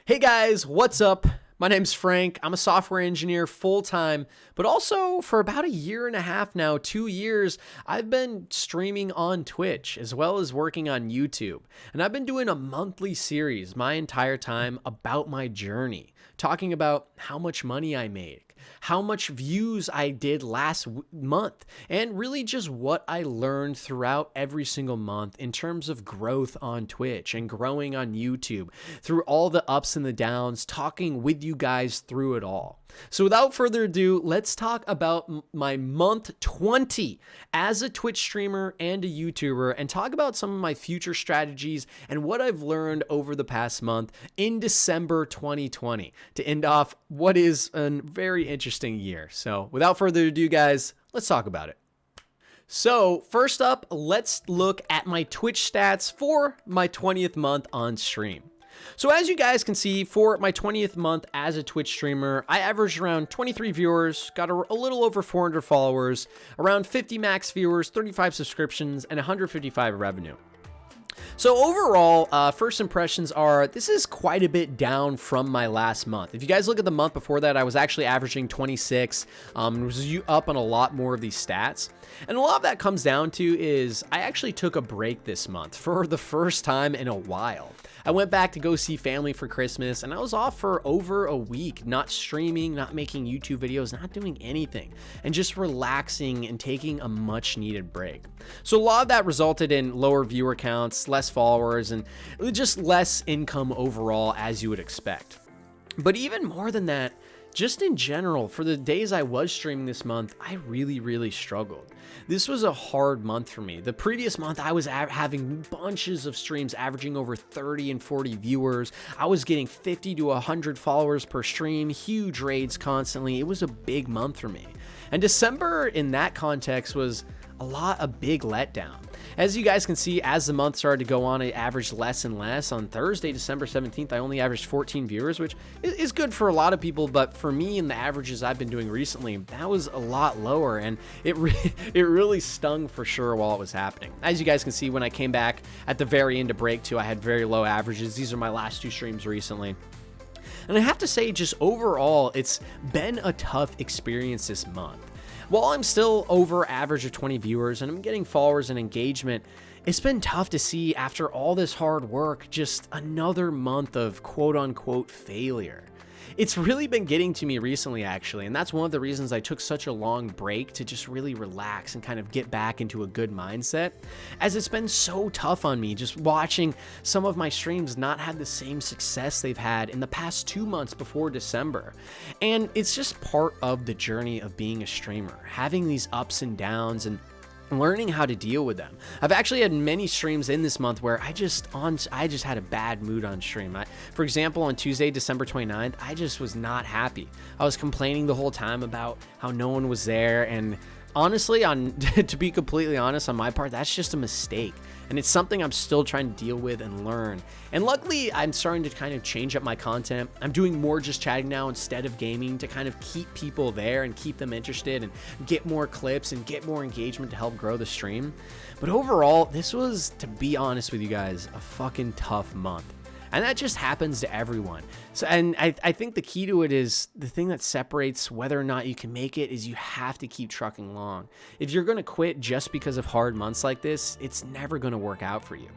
Hey guys, what's up? My name's Frank. I'm a software engineer full-time, but also for about a year and a half now, 2 years, I've been streaming on Twitch as well as working on YouTube. And I've been doing a monthly series my entire time about my journey, talking about how much money I make, how much views I did last month, and really just what I learned throughout every single month in terms of growth on Twitch and growing on YouTube, through all the ups and the downs, talking with you guys through it all. So without further ado, let's talk about my month 20 as a Twitch streamer and a YouTuber, and talk about some of my future strategies and what I've learned over the past month in December 2020 to end off what is a very interesting year. So without further ado, guys, let's talk about it. So first up, let's look at my Twitch stats for my 20th month on stream. So as you guys can see, for my 20th month as a Twitch streamer, I averaged around 23 viewers, got a little over 400 followers, around 50 max viewers, 35 subscriptions, and 155 revenue. So overall, first impressions are, this is quite a bit down from my last month. If you guys look at the month before that, I was actually averaging 26, was up on a lot more of these stats. And a lot of that comes down to is I actually took a break this month for the first time in a while. I went back to go see family for Christmas, and I was off for over a week, not streaming, not making YouTube videos, not doing anything, and just relaxing and taking a much needed break. So a lot of that resulted in lower viewer counts, less followers, and just less income overall, as you would expect. But even more than that, just in general, for the days I was streaming this month, I really struggled. This was a hard month for me. The previous month, I was having bunches of streams averaging over 30 and 40 viewers. I was getting 50 to 100 followers per stream, huge raids constantly. It was a big month for me. And December in that context was a big letdown. As you guys can see, as the month started to go on, it averaged less and less. On Thursday, December 17th, I only averaged 14 viewers, which is good for a lot of people, but for me and the averages I've been doing recently, that was a lot lower, and it really stung for sure while it was happening. As you guys can see, when I came back at the very end of break too, I had very low averages. These are my last 2 streams recently. And I have to say, just overall, it's been a tough experience this month. While I'm still over average of 20 viewers and I'm getting followers and engagement, it's been tough to see after all this hard work, just another month of quote unquote failure. It's really been getting to me recently, actually, and that's one of the reasons I took such a long break, to just really relax and kind of get back into a good mindset, as it's been so tough on me just watching some of my streams not have the same success they've had in the past 2 months before December. And it's just part of the journey of being a streamer, having these ups and downs and learning how to deal with them. I've actually had many streams in this month where I just had a bad mood on stream. For example, on Tuesday, December 29th, I just was not happy. I was complaining the whole time about how no one was there, and honestly, to be completely honest, on my part, that's just a mistake. And it's something I'm still trying to deal with and learn. And luckily, I'm starting to kind of change up my content. I'm doing more just chatting now instead of gaming, to kind of keep people there and keep them interested and get more clips and get more engagement to help grow the stream. But overall, this was, to be honest with you guys, a fucking tough month. And that just happens to everyone. So, and I think the key to it is, the thing that separates whether or not you can make it is you have to keep trucking along. If you're going to quit just because of hard months like this, it's never going to work out for you.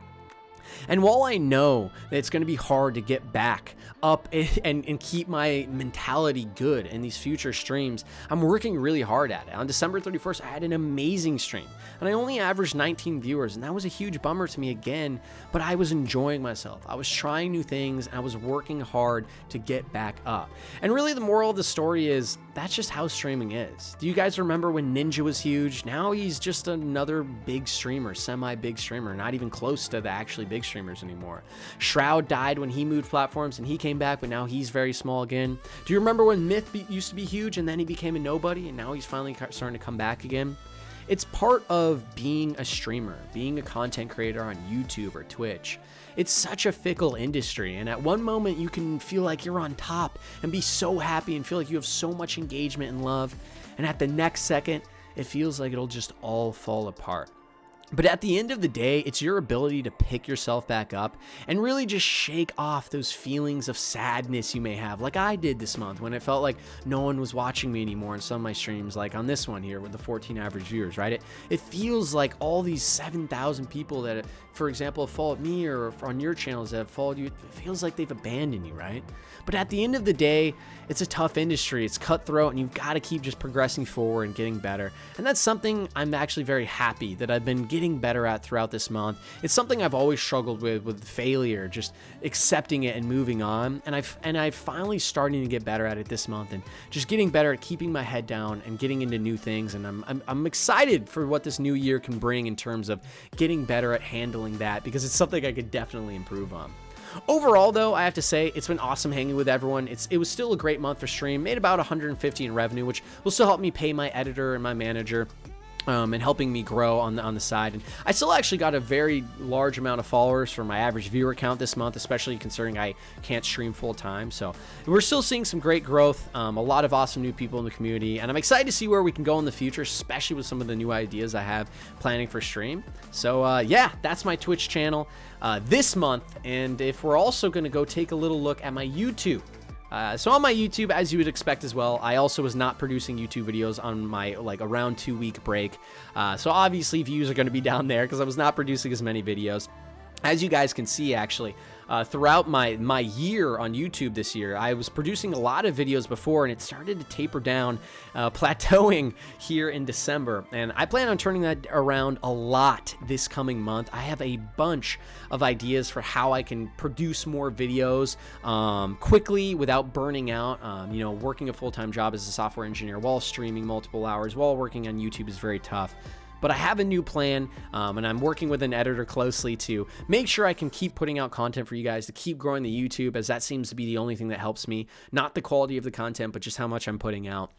And while I know that it's going to be hard to get back up and keep my mentality good in these future streams, I'm working really hard at it. On December 31st, I had an amazing stream, and I only averaged 19 viewers, and that was a huge bummer to me again, but I was enjoying myself. I was trying new things, and I was working hard to get back up. And really, the moral of the story is, that's just how streaming is. Do you guys remember when Ninja was huge? Now he's just another big streamer, semi-big streamer, not even close to the actually big streamers anymore. Shroud died when he moved platforms and he came back, but now he's very small again. Do you remember when Myth used to be huge and then he became a nobody, and now he's finally starting to come back again? It's part of being a streamer, being a content creator on YouTube or Twitch. It's such a fickle industry, and at one moment you can feel like you're on top and be so happy and feel like you have so much engagement and love, and at the next second it feels like it'll just all fall apart. But at the end of the day, it's your ability to pick yourself back up and really just shake off those feelings of sadness you may have, like I did this month when it felt like no one was watching me anymore in some of my streams, like on this one here with the 14 average viewers, right? It feels like all these 7,000 people that, for example, have followed me or on your channels that have followed you, it feels like they've abandoned you, right? But at the end of the day, it's a tough industry. It's cutthroat, and you've got to keep just progressing forward and getting better. And that's something I'm actually very happy that I've been getting better at throughout this month. It's something I've always struggled with failure, just accepting it and moving on. And I've finally starting to get better at it this month, and just getting better at keeping my head down and getting into new things. And I'm excited for what this new year can bring in terms of getting better at handling that, because it's something I could definitely improve on. Overall, though, I have to say it's been awesome hanging with everyone. It was still a great month for stream. Made about 150 in revenue, which will still help me pay my editor and my manager. And helping me grow on the side. And I still actually got a very large amount of followers for my average viewer count this month, especially considering I can't stream full time. So we're still seeing some great growth, a lot of awesome new people in the community, and I'm excited to see where we can go in the future, especially with some of the new ideas I have planning for stream. So yeah, that's my Twitch channel this month. And if we're also going to go take a little look at my YouTube. So on my YouTube, as you would expect as well, I also was not producing YouTube videos on my around 2-week break. So obviously views are going to be down there because I was not producing as many videos. As you guys can see, actually, throughout my year on YouTube this year, I was producing a lot of videos before, and it started to taper down, plateauing here in December. And I plan on turning that around a lot this coming month. I have a bunch of ideas for how I can produce more videos quickly without burning out. Working a full-time job as a software engineer while streaming multiple hours while working on YouTube is very tough. But I have a new plan, and I'm working with an editor closely to make sure I can keep putting out content for you guys, to keep growing the YouTube, as that seems to be the only thing that helps me. Not the quality of the content, but just how much I'm putting out.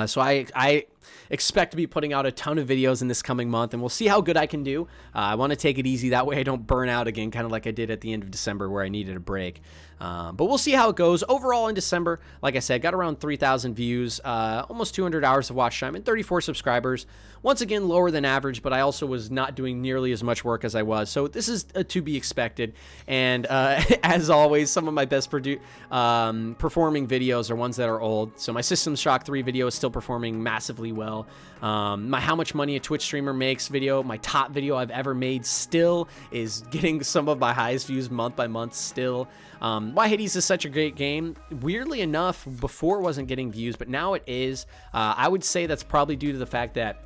So I expect to be putting out a ton of videos in this coming month, and we'll see how good I can do. I want to take it easy. That way I don't burn out again, kind of like I did at the end of December where I needed a break. But we'll see how it goes. Overall in December, like I said, got around 3,000 views, almost 200 hours of watch time, and 34 subscribers. Once again, lower than average, but I also was not doing nearly as much work as I was. So this is to be expected. And as always, some of my best performing videos are ones that are old. So my System Shock 3 video is still performing massively well. My How Much Money a Twitch Streamer Makes video, my top video I've ever made, still is getting some of my highest views month by month still. Why Hades is such a great game. Weirdly enough, before it wasn't getting views, but now it is. I would say that's probably due to the fact that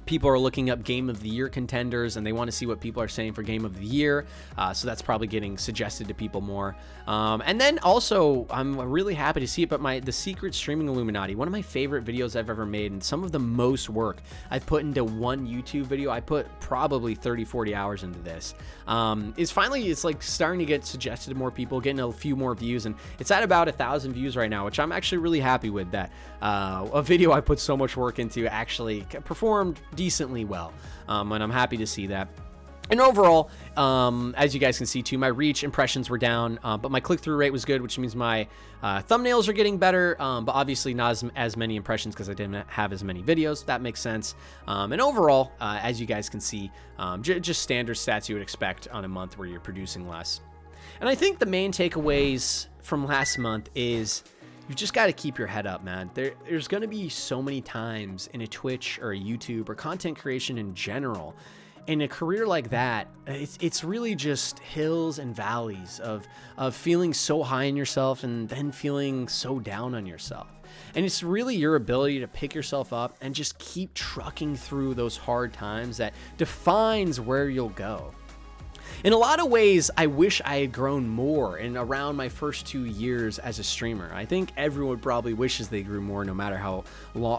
people are looking up Game of the Year contenders, and they want to see what people are saying for Game of the Year. So that's probably getting suggested to people more. And then also, I'm really happy to see it, but the Secret Streaming Illuminati, one of my favorite videos I've ever made, and some of the most work I've put into one YouTube video. I put probably 30, 40 hours into this. It's like starting to get suggested to more people, getting a few more views, and it's at about 1,000 views right now, which I'm actually really happy with. That a video I put so much work into actually performed decently well, and I'm happy to see that. And overall, as you guys can see too, my reach impressions were down, but my click-through rate was good, which means my thumbnails are getting better, but obviously not as many impressions because I didn't have as many videos. That makes sense. And overall, as you guys can see, just standard stats you would expect on a month where you're producing less. And I think the main takeaways from last month is you've just got to keep your head up, man. There's going to be so many times in a Twitch or a YouTube or content creation in general, in a career like that, it's really just hills and valleys of feeling so high in yourself and then feeling so down on yourself. And it's really your ability to pick yourself up and just keep trucking through those hard times that defines where you'll go. In a lot of ways, I wish I had grown more in around my first 2 years as a streamer. I think everyone probably wishes they grew more no matter how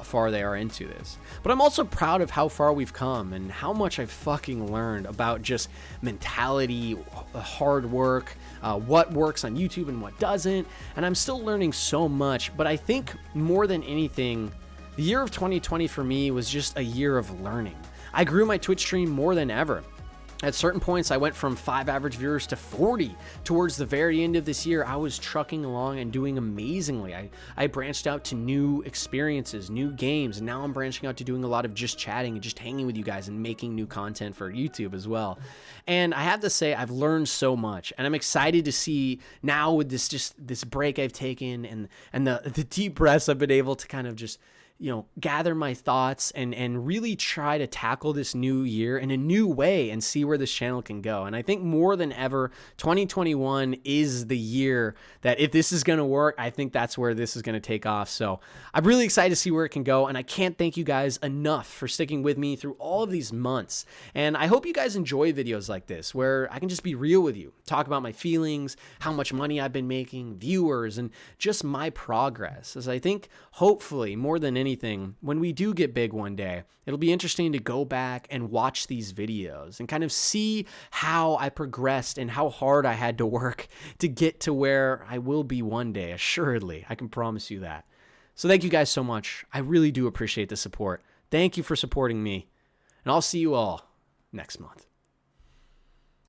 far they are into this. But I'm also proud of how far we've come and how much I've fucking learned about just mentality, hard work, what works on YouTube and what doesn't. And I'm still learning so much, but I think more than anything, the year of 2020 for me was just a year of learning. I grew my Twitch stream more than ever. At certain points, I went from 5 average viewers to 40. Towards the very end of this year, I was trucking along and doing amazingly. I branched out to new experiences, new games, and now I'm branching out to doing a lot of just chatting and just hanging with you guys and making new content for YouTube as well. And I have to say, I've learned so much, and I'm excited to see now with this break I've taken and the deep breaths I've been able to kind of just gather my thoughts and really try to tackle this new year in a new way and see where this channel can go. And I think more than ever, 2021 is the year that if this is going to work, I think that's where this is going to take off. So I'm really excited to see where it can go. And I can't thank you guys enough for sticking with me through all of these months. And I hope you guys enjoy videos like this, where I can just be real with you, talk about my feelings, how much money I've been making, viewers, and just my progress. As I think, hopefully, more than anything, when we do get big one day, it'll be interesting to go back and watch these videos and kind of see how I progressed and how hard I had to work to get to where I will be one day, assuredly. I can promise you that. So thank you guys so much. I really do appreciate the support. Thank you for supporting me, and I'll see you all next month.